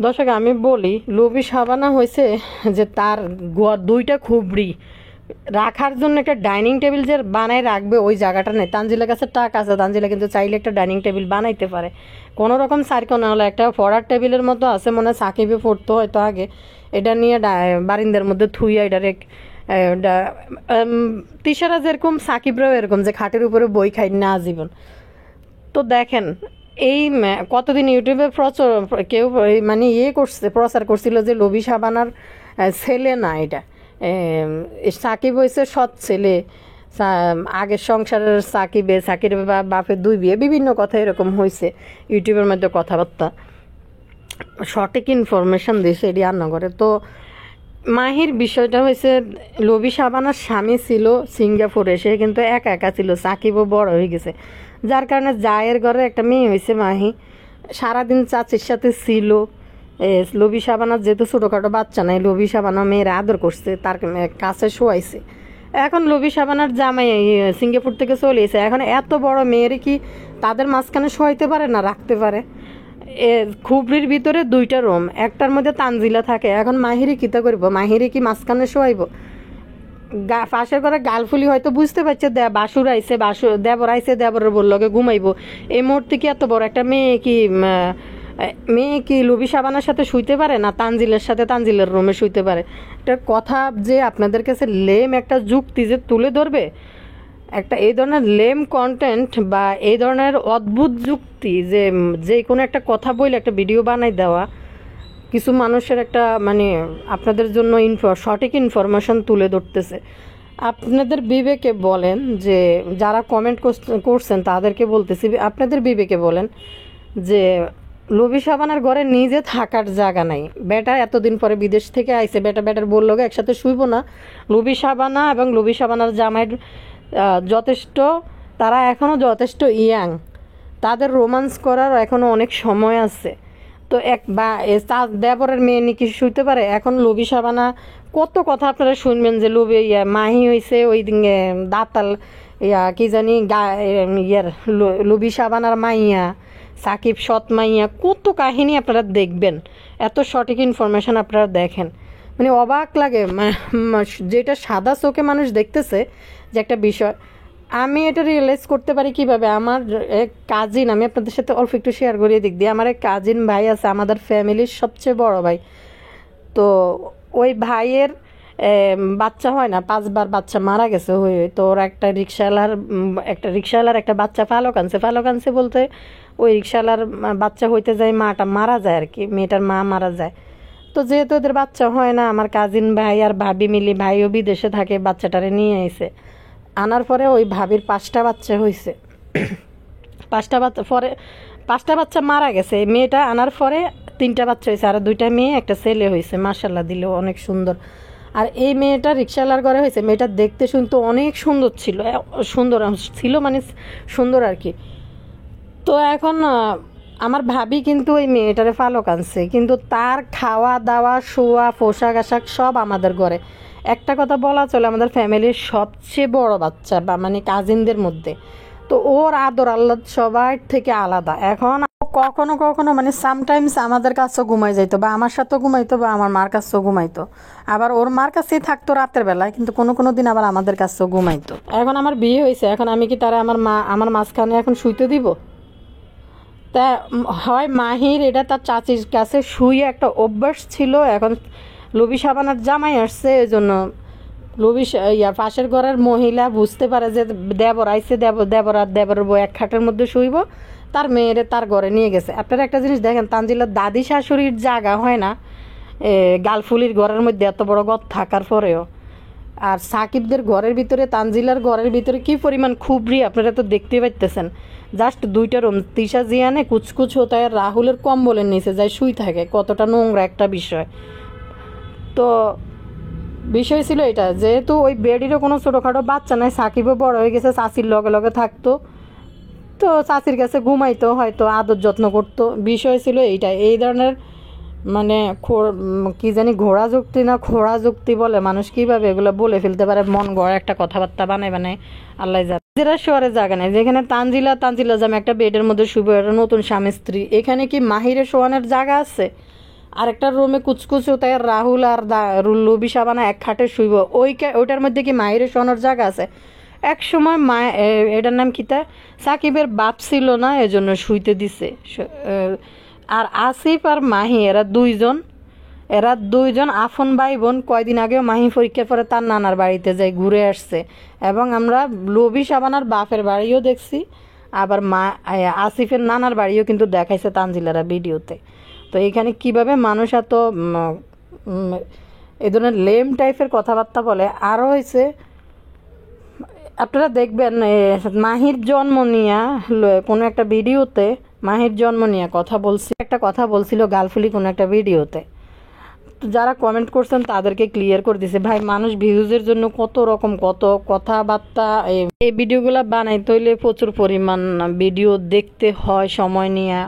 A: দর্শক আমি বলি, লোভী সাবানা হয়েছে যে তার 2টা খুবড়ি রাখার জন্য একটা ডাইনিং টেবিল যে বানায় রাখবে ওই জায়গাটা নেই। তানজিলার কাছে টাকা আছে, তানজিলা কিন্তু চাইলে একটা ডাইনিং টেবিল বানাইতে পারে, কোনো রকম সার্কল না হলে একটা পড়ার টেবিলের মতো আছে, মনে হয় সাকিবে পড়তো হয়তো আগে, এটা নিয়ে বারিন্দার মধ্যে থুইয়া এটারে তিশারা যেরকম সাকিবরাও এরকম যে খাটের উপরে বই খাই না জীবন। তো দেখেন এই কতদিন ইউটিউবে কেউ মানে প্রচার করছিল যে লোভী সাবানার ছেলে না এটা, সাকিব হয়েছে সৎ ছেলে, আগের সংসারের সাকিবের বাপের 2 বিয়ে, বিভিন্ন কথা এরকম হয়েছে ইউটিউবের মধ্যে কথাবার্তা, সঠিক ইনফরমেশন দিয়েছে এটি রান্নাঘরে। তো মাহির বিষয়টা হয়েছে, লোভী সাবানার স্বামী ছিল সিঙ্গাপুরে, সে কিন্তু একা একা ছিল, সাকিবও বড় হয়ে গেছে, যার কারণে জায়ের ঘরে একটা মেয়ে হয়েছে মাহি, সারাদিন চাচির সাথে ছিল। লোভী সাবানার যেহেতু ছোটোখাটো বাচ্চা নাই, লোভী সাবানা মেয়েরা আদর করছে, তার কাছে শোয়াইছে। এখন লোভী সাবানার জামাই সিঙ্গাপুর থেকে চলে এসে, এখন এত বড় মেয়ের কি তাদের মাঝখানে শোয়াইতে পারে না, রাখতে পারে? খুবরির ভিতরে 2টা রুম, একটার মধ্যে তানজিলা থাকে, এখন মাহিরি কিতা করব, মাহিরি কি মাঝখানে শোয়াইব? পাশের করে গালফুলি হয়তো বুঝতে পারছে বাসুর আইসে, দেবর আইসে, দেবরের বললকে ঘুমাইবো, এই মুহূর্তে কি এত বড় একটা মেয়ে কি লোভী সাবানার সাথে শুইতে পারে না তানজিলের সাথে তানজিলের রুমে শুইতে পারে? একটা কথা যে আপনাদের কাছে লেম একটা যুক্তি যে তুলে ধরবে, একটা এই ধরনের লেম কন্টেন্ট বা এই ধরনের অদ্ভুত যুক্তি যে কোনো একটা কথা বলে একটা ভিডিও বানাই দেওয়া, কিছু মানুষের একটা মানে আপনাদের জন্য সঠিক ইনফরমেশন তুলে ধরতেছে। আপনাদের বিবেকে বলেন, যে যারা কমেন্ট করছেন তাদেরকে বলতেছি, আপনাদের বিবেকে বলেন যে লোভী সাবানার ঘরে নিজে থাকার জায়গা নাই, বেটা এতদিন পরে বিদেশ থেকে আইছে, বেটার বললো একসাথে শুইব না। লোভী সাবানা এবং লোভী সাবানার জামাইয়ের যথেষ্ট, তারা এখনও যথেষ্ট ইয়াং, তাদের রোমান্স করার এখনও অনেক সময় আছে। তো এক বা দেবরের মেয়ে নাকি শুইতে পারে। এখন লবি সাবানা কত কথা আপনারা শুনবেন যে লবি মাহি হয়েছে ওই দিন দাতাল কি জানি ইয়ার লবি সাবানার মাইয়া সাকিব সৎ মাইয়া, কত কাহিনী আপনারা দেখবেন, এত সঠিক ইনফরমেশন আপনারা দেখেন, মানে অবাক লাগে। যেটা সাদা চোখে মানুষ দেখতেছে যে একটা বিষয়, আমি এটা রিয়েলাইজ করতে পারি কিভাবে। আমার এক কাজিন, আমি আপনাদের সাথে অল্প একটু শেয়ার করিয়ে দিক দিয়ে, আমার এক কাজিন ভাই আছে, আমাদের ফ্যামিলির সবচেয়ে বড় ভাই। তো ওই ভাইয়ের বাচ্চা হয় না, 5বার বাচ্চা মারা গেছে হয়ে। তো ওর একটা রিক্সাওয়ালার একটা বাচ্চা ফালক আনছে বলতে ওই রিক্সাওয়ালার বাচ্চা হইতে যায়, মাটা মারা যায় আর কি, মেয়েটার মা মারা যায়। তো যেহেতু ওদের বাচ্চা হয় না, আমার কাজিন ভাই আর ভাবি মিলি, ভাইও বিদেশে থাকে, বাচ্চাটারে নিয়ে আইছে। আনার পরে ওই ভাবির 5টা বাচ্চা হয়েছে। 5টা বাচ্চা মারা গেছে। মেয়েটা আনার পরে 3টা বাচ্চা হয়েছে, আর 2টা মেয়ে একটা ছেলে হয়েছে, মাশাল্লাহ দিল অনেক সুন্দর। আর এই মেয়েটা রিক্সাওয়ালার ঘরে হয়েছে। মেয়েটা দেখতে শুনতে অনেক সুন্দর ছিল মানে সুন্দর আর কি। তো এখন আমার ভাবি কিন্তু ওই মেয়েটারে ফালক আনছে, কিন্তু তার খাওয়া দাওয়া শোয়া পোশাক আশাক সব আমাদের ঘরে। একটা কথা বলা চলে, আমাদের ফ্যামিলির সবচেয়ে বড় বাচ্চা বা মানে কাজিনদের মধ্যে। তো ওর আদর আল্লাহ সবার থেকে আলাদা। এখন কখনো কখনো মানে সামটাইমস আমাদের কাছেও ঘুমাই যাইতো, বা আমার সাথেও ঘুমাইতো, বা আমার মার কাছেও ঘুমাইতো। আবার ওর মার কাছেই থাকতো রাতের বেলায়, কিন্তু কোনো কোনো দিন আবার আমাদের কাছেও ঘুমাইতো। এখন আমার বিয়ে হয়েছে, এখন আমি কি তারা আমার মাঝখানে এখন শুইতে দিব? তা হয় মাহির এটা তার চাচির কাছে শুয়ে একটা অভ্যাস ছিল। এখন লবি সাবানার জামাই আসছে, এই জন্য পাশের ঘরের মহিলা বুঝতে পারে যে দেবর আইসে, দেবর আর দেবরের বউ এক খাটের মধ্যে শুইব, তার মেয়েরে তার ঘরে নিয়ে গেছে। আপনারা একটা জিনিস দেখেন, তানজিলার দাদি শাশুড়ির জায়গা হয় না গালফুলির ঘরের মধ্যে এত বড় ঘর থাকার পরেও। আর সাকিবদের ঘরের ভিতরে, তানজিলার ঘরের ভিতরে কি পরিমাণ খুবরি আপনারা তো দেখতে পাইতেছেন। জাস্ট 2টা রুম, তিশা জিয়ানে কুচকুচ হতে হয়, রাহুলের কম্বলের নিচে যায় শুই থাকে, কতটা নোংরা একটা বিষয়। তো বিষয় ছিল এটা, যেহেতু ওই বেডিরও কোনো ছোটোখাটো বাচ্চা নাই, সাকিবও বড় হয়ে গেছে, চাচির লগে লগে থাকতো, তো চাচির কাছে ঘুমাইতো, হয়তো আদর যত্ন করতো। বিষয় ছিল এইটা। এই ধরনের মানে কি জানি ঘোড়া যুক্তি না খোড়া যুক্তি বলে, মানুষ কিভাবে এগুলো বলে ফেলতে পারে, মন গড়া একটা কথাবার্তা বানায় আল্লাহ জানে। যেটা শহরে জায়গা নেই, যেখানে তানজিলা জামে একটা বেডের মধ্যে শুভ, একটা নতুন স্বামী স্ত্রী, এখানে কি মাহিরে শোয়ানোর জায়গা আছে? আরেকটা রুমে কুচকুচু তাই রাহুল আর লবি সাবানা এক খাটে শুইব, ওইটার মধ্যে কি মাহিরে শোয়ানোর জায়গা আছে? এক সময় এটার নাম কি তা সাকিবের বাপ ছিল না, এজন্য শুইতে দিছে। আর আসিফ আর মাহি এরা দুইজন আফন ভাই বোন। কয়দিন আগেও মাহি পরীক্ষার পরে তার নানার বাড়িতে যাই ঘুরে আসছে, এবং আমরা লবি সাবানার বাপের বাড়িও দেখছি, আবার আসিফের নানার বাড়িও কিন্তু দেখাইছে তানজিলারা ভিডিওতে। তো এখানে কিভাবে মানুষ এত এই ধরনের লেম টাইপের কথাবার্তা বলে। আরও হয়েছে, আপনারা দেখবেন মাহির জন্ম নিয়া কোনো একটা ভিডিওতে, মাহির জন্ম নিয়ে কথা বলছিল গালফুলি কোনো একটা ভিডিওতে। তো যারা কমেন্ট করছেন তাদেরকে ক্লিয়ার করে দিছে, ভাই মানুষ ভিউজের জন্য কত রকম কত কথাবার্তা। এই ভিডিওগুলো বানাইতে হইলে প্রচুর পরিমাণ ভিডিও দেখতে হয় সময় নিয়ে,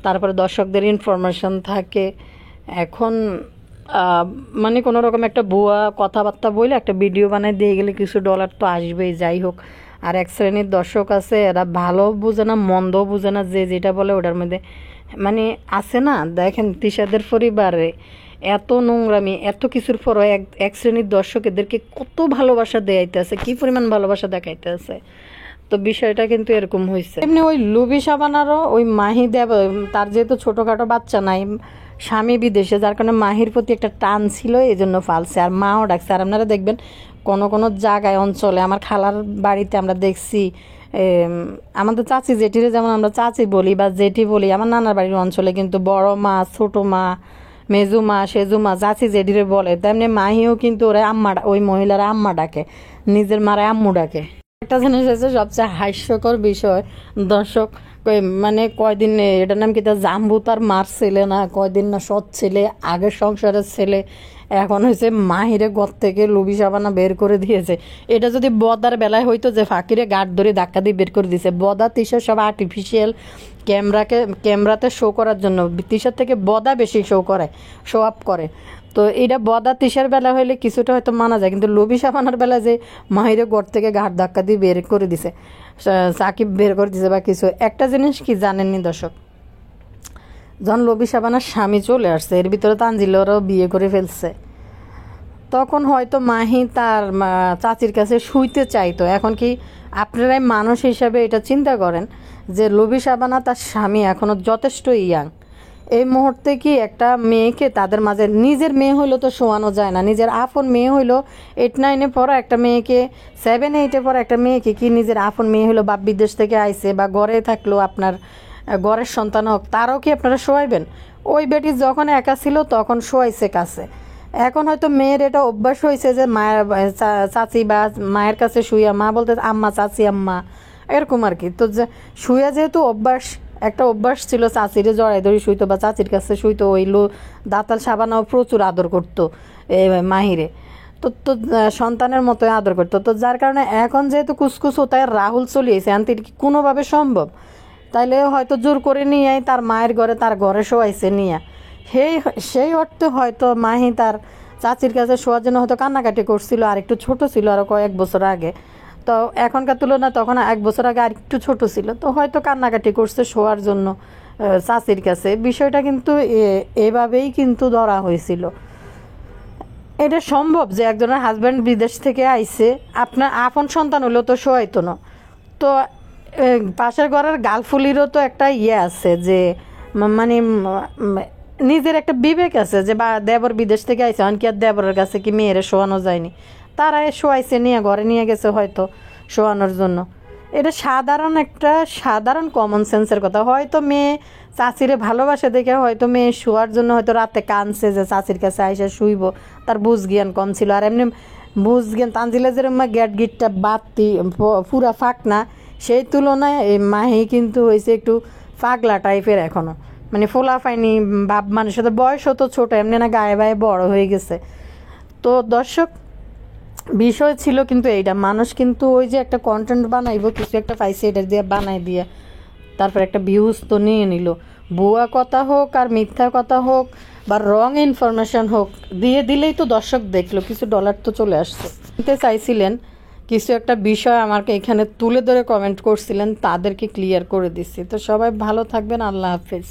A: তারপরে দর্শকদের ইনফরমেশন থাকে। এখন মানে কোনো রকম একটা ভুয়া কথাবার্তা বলে একটা ভিডিও বানাই দিয়ে গেলে কিছু ডলার তো আসবেই। যাই হোক, আর এক শ্রেণীর দর্শক আছে, এরা ভালো বুঝে না মন্দ বুঝে না, যে যেটা বলে ওটার মধ্যে মানে আছে না। দেখেন তিশাদের পরিবারে এত নোংরামি, এত কিছুর পরও এক শ্রেণীর দর্শক এদেরকে কত ভালোবাসা দেয়াইতেছে, কি পরিমাণ ভালোবাসা দেখাইতেছে। তো বিষয়টা কিন্তু এরকম হয়েছে। এমনি ওই লুবি সাবানারও ওই মাহি দেব, তার যেহেতু ছোটোখাটো বাচ্চা নাই, স্বামী বিদেশে, যার কারণে মাহির প্রতি একটা টান ছিল, এই জন্য ফালছে। আর মাও ডাকছে। আর আপনারা দেখবেন কোনো কোনো জায়গায় অঞ্চলে, আমার খালার বাড়িতে আমরা দেখছি, আমাদের চাচি জেঠিরে যেমন আমরা চাচি বলি বা জেঠি বলি, আমার নানার বাড়ির অঞ্চলে কিন্তু বড় মা, ছোটো মা, মেজু মা, সেজু মা, চাচি জেঠিরে বলে। তেমনি মাহিও কিন্তু ওরা আম্মা, ওই মহিলারা আম্মা ডাকে, নিজের মারা আম্মু ডাকে। একটা জিনিস হচ্ছে সবচেয়ে হাস্যকর বিষয়, দর্শক মানে কয়দিন এটার নাম কি তা জাম্বু তার মার ছেলে না, কয়দিন না সৎ ছেলে, আগের সংসারের ছেলে, এখন হয়েছে মাহিরে ঘর থেকে লুবি সাবানা বের করে দিয়েছে। এটা যদি বদার বেলায় হইতো যে ফাঁকিরে গার্ড ধরে ধাক্কা দিয়ে বের করে দিয়েছে, বদা তিশা সব আর্টিফিশিয়াল ক্যামেরাতে শো করার জন্য, তিশার থেকে বদা বেশি শো আপ করে। তো এটা বদা তিশার বেলা হইলে কিছুটা হয়তো মানা যায়, কিন্তু লুবি সাবানার বেলা যে মাহিরে ঘর থেকে ঘাট ধাক্কা দিয়ে বের করে দিছে, সাকিব বের করে দিছে বা কিছু। একটা জিনিস কি জানেননি দর্শক, যখন লবি সাবানার স্বামী চলে আসছে, এর ভিতরে তানজিলরও বিয়ে করে ফেলছে, তখন হয়তো মাহি তার চাচির কাছে শুইতে চাইতো। এখন কি আপনারাই মানুষ হিসাবে এটা চিন্তা করেন যে লবি সাবানা তার স্বামী এখনও যথেষ্ট ইয়াং, এই মুহূর্তে কি একটা মেয়েকে তাদের মাঝে, নিজের মেয়ে হইলেও তো শোয়ানো যায় না, নিজের আপন মেয়ে হইলো 8-9-এ পড়া একটা মেয়েকে, 7-8-এ পড়া একটা মেয়েকে কি নিজের আপন মেয়ে হইলো, বাপ বিদেশ থেকে আইছে বা ঘরে থাকলো, আপনার ঘরের সন্তান হোক, তারও কি আপনারা শোয়াইবেন? ওই বেটি যখন একা ছিল তখন শোয়াইছে কাছে। এখন হয়তো মেয়ের এটা অভ্যাস হয়েছে যে মায়ের চাচি বা মায়ের কাছে শুইয়া, মা বলতে আম্মা, চাচি আম্মা, এরকম আর কি। তো শুইয়া যেহেতু অভ্যাস, একটা অভ্যাস ছিল চাচিরে জড়াই ধরে শুইতো বা চাচির কাছে শুইতো, ওই দাতাল সাবানাও প্রচুর আদর করতো মাহিরে, তো তো সন্তানের মতোই আদর করতো। তো যার কারণে এখন যেহেতু কুসকুস ও তাই রাহুল চলিয়েছে, আনতে কি কোনোভাবে সম্ভব? তাইলে হয়তো জোর করে নিয়ে তার মায়ের ঘরে, তার ঘরে শোয়াইছে নিয়ে, সেই অর্থে হয়তো মাহি তার চাচির কাছে শোয়ার জন্য হয়তো কান্নাকাটি করছিল, আর একটু ছোট ছিল আরও কয়েক বছর আগে। তো এখনকার তুলনায় তখন 1 বছর আগে আর একটু ছোট ছিল, তো হয়তো কান্নাকাটি করছে শোয়ার জন্য চাচির কাছে। বিষয়টা কিন্তু এভাবেই কিন্তু ধরা হয়েছিল। এটা সম্ভব যে একজনের হাজব্যান্ড বিদেশ থেকে আইছে, আপনার আপন সন্তান হলেও তো শোয়াইতো না। তো পাশের ঘরের গালফুলিরও তো একটা ইয়ে আছে যে মানে নিজের একটা বিবেক আছে যে বা দেবর বিদেশ থেকে আইছে, কি আর দেবরের কাছে কি মেয়েরে শোয়ানো যায়নি? তারা শোয়াইছে, নিয়ে ঘরে নিয়ে গেছে হয়তো শোয়ানোর জন্য। এটা সাধারণ কমন সেন্সের কথা। হয়তো মেয়ে চাচিরে ভালোবাসে দেখে হয়তো মেয়ে শোয়ার জন্য হয়তো রাতে কানছে যে চাচির কাছে আইসা শুইব, তার বুঝ জ্ঞান কম ছিল। আর এমনি বুঝ জ্ঞান তানজিলে যেরকম গ্যাট গিটটা বাড়তি পুরা ফাঁক না, সেই তুলনায় এই মাহি কিন্তু হয়েছে একটু পাগলা টাইপের এখনও, মানে ফোলা ফাইনি বাপ, মানুষের বয়সও তো ছোটো, এমনি না গায়ে বায়ে বড় হয়ে গেছে। তো দর্শক, বিষয় ছিল কিন্তু এইটা, মানুষ কিন্তু ওই যে একটা কন্টেন্ট বানাইব, কিছু একটা পাইছে, এটা দিয়ে বানাই দিয়ে তারপর একটা ভিউজ তো নিয়ে নিল। ভুয়া কথা হোক আর মিথ্যা কথা হোক বা রং ইনফরমেশন হোক, দিয়ে দিলেই তো দর্শক দেখলো, কিছু ডলার তো চলে আসছে। নিতে চাইছিলেন কিছু একটা বিষয় আমাকে এখানে তুলে ধরে কমেন্ট করছিলেন, তাদেরকে ক্লিয়ার করে দিচ্ছি। তো সবাই ভালো থাকবেন, আল্লাহ হাফেজ।